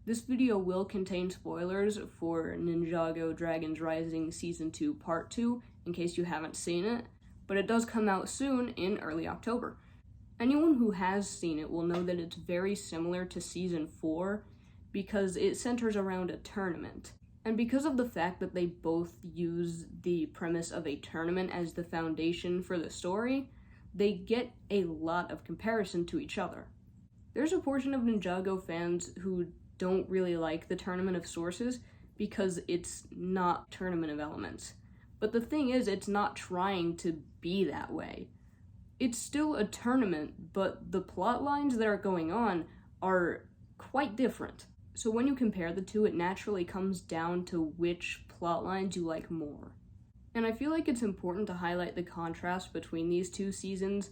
This video will contain spoilers for Ninjago Dragons Rising Season 2 Part 2, in case you haven't seen it, but it does come out soon in early October. Anyone who has seen it will know that it's very similar to Season 4 because it centers around a tournament. And because of the fact that they both use the premise of a tournament as the foundation for the story, they get a lot of comparison to each other. There's a portion of Ninjago fans who don't really like the Tournament of Sources because it's not Tournament of Elements. But the thing is, it's not trying to be that way. It's still a tournament, but the plot lines that are going on are quite different. So when you compare the two, it naturally comes down to which plot lines you like more. And I feel like it's important to highlight the contrast between these two seasons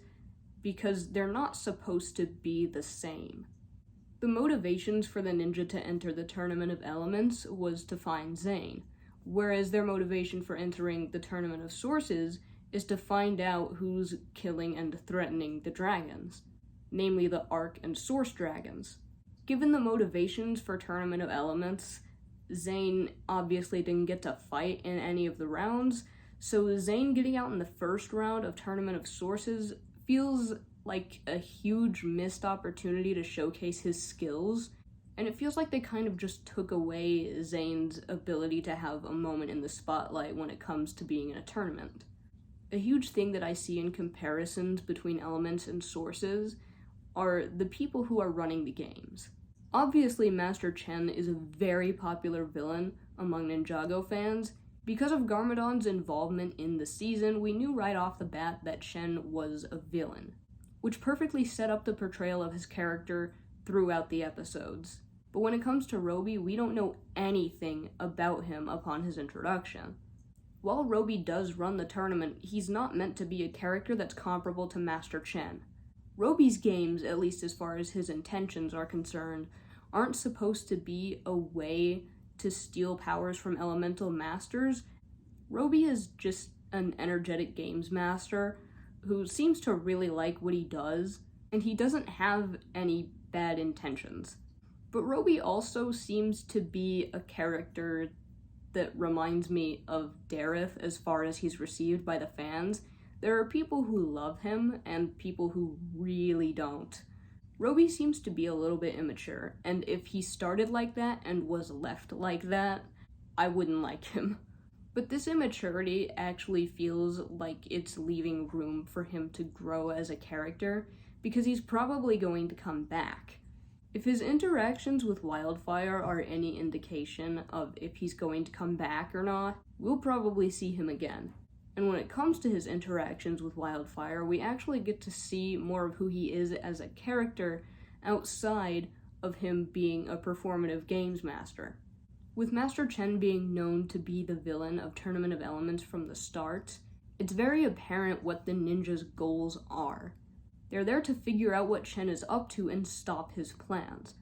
because they're not supposed to be the same. The motivations for the ninja to enter the Tournament of Elements was to find Zane, whereas their motivation for entering the Tournament of Sources is to find out who's killing and threatening the dragons, namely the Arc and Source dragons. Given the motivations for Tournament of Elements, Zane obviously didn't get to fight in any of the rounds, so Zane getting out in the first round of Tournament of Sources feels like a huge missed opportunity to showcase his skills, and it feels like they kind of just took away Zane's ability to have a moment in the spotlight when it comes to being in a tournament. A huge thing that I see in comparisons between Elements and Sources are the people who are running the games. Obviously, Master Chen is a very popular villain among Ninjago fans. Because of Garmadon's involvement in the season, we knew right off the bat that Chen was a villain, which perfectly set up the portrayal of his character throughout the episodes. But when it comes to Roby, we don't know anything about him upon his introduction. While Roby does run the tournament, he's not meant to be a character that's comparable to Master Chen. Roby's games, at least as far as his intentions are concerned, aren't supposed to be a way to steal powers from elemental masters. Roby is just an energetic games master who seems to really like what he does, and he doesn't have any bad intentions. But Roby also seems to be a character that reminds me of Dareth as far as he's received by the fans. There are people who love him and people who really don't. Roby seems to be a little bit immature, and if he started like that and was left like that, I wouldn't like him. But this immaturity actually feels like it's leaving room for him to grow as a character, because he's probably going to come back. If his interactions with Wildfire are any indication of if he's going to come back or not, we'll probably see him again. And when it comes to his interactions with Wildfire, we actually get to see more of who he is as a character outside of him being a performative games master. With Master Chen being known to be the villain of Tournament of Elements from the start, it's very apparent what the ninja's goals are. They're there to figure out what Chen is up to and stop his plans.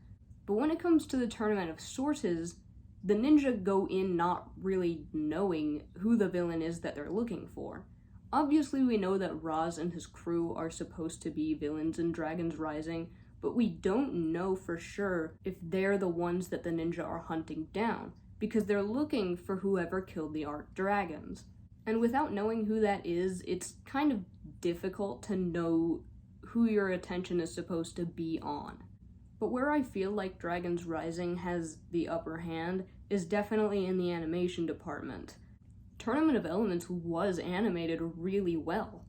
But when it comes to the Tournament of Sources, the ninja go in not really knowing who the villain is that they're looking for. Obviously, we know that Raz and his crew are supposed to be villains in Dragons Rising, but we don't know for sure if they're the ones that the ninja are hunting down, because they're looking for whoever killed the Arc Dragons. And without knowing who that is, it's kind of difficult to know who your attention is supposed to be on. But where I feel like Dragons Rising has the upper hand is definitely in the animation department. Tournament of Elements was animated really well.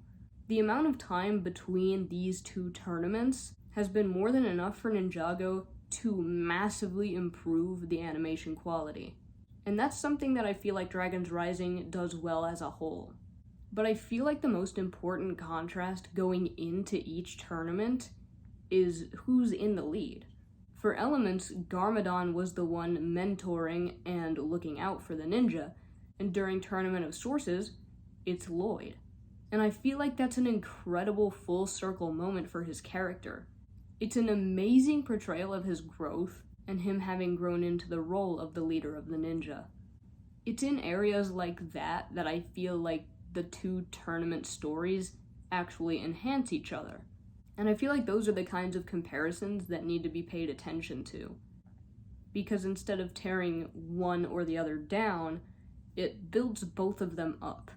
The amount of time between these two tournaments has been more than enough for Ninjago to massively improve the animation quality. And that's something that I feel like Dragons Rising does well as a whole. But I feel like the most important contrast going into each tournament is who's in the lead. For Elements, Garmadon was the one mentoring and looking out for the ninja, and during Tournament of Sources, it's Lloyd. And I feel like that's an incredible full circle moment for his character. It's an amazing portrayal of his growth and him having grown into the role of the leader of the ninja. It's in areas like that that I feel like the two tournament stories actually enhance each other. And I feel like those are the kinds of comparisons that need to be paid attention to. because instead of tearing one or the other down, it builds both of them up.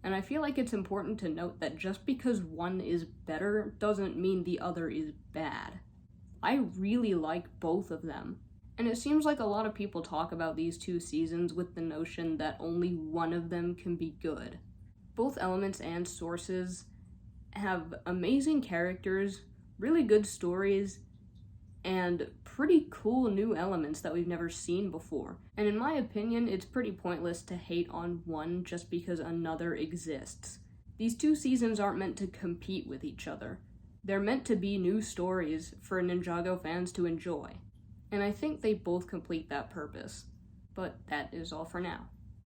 And I feel like it's important to note that just because one is better doesn't mean the other is bad. I really like both of them. And it seems like a lot of people talk about these two seasons with the notion that only one of them can be good. Both Elements and Sources have amazing characters, really good stories, and pretty cool new elements that we've never seen before. And in my opinion, it's pretty pointless to hate on one just because another exists. These two seasons aren't meant to compete with each other. They're meant to be new stories for Ninjago fans to enjoy. And I think they both complete that purpose. But that is all for now.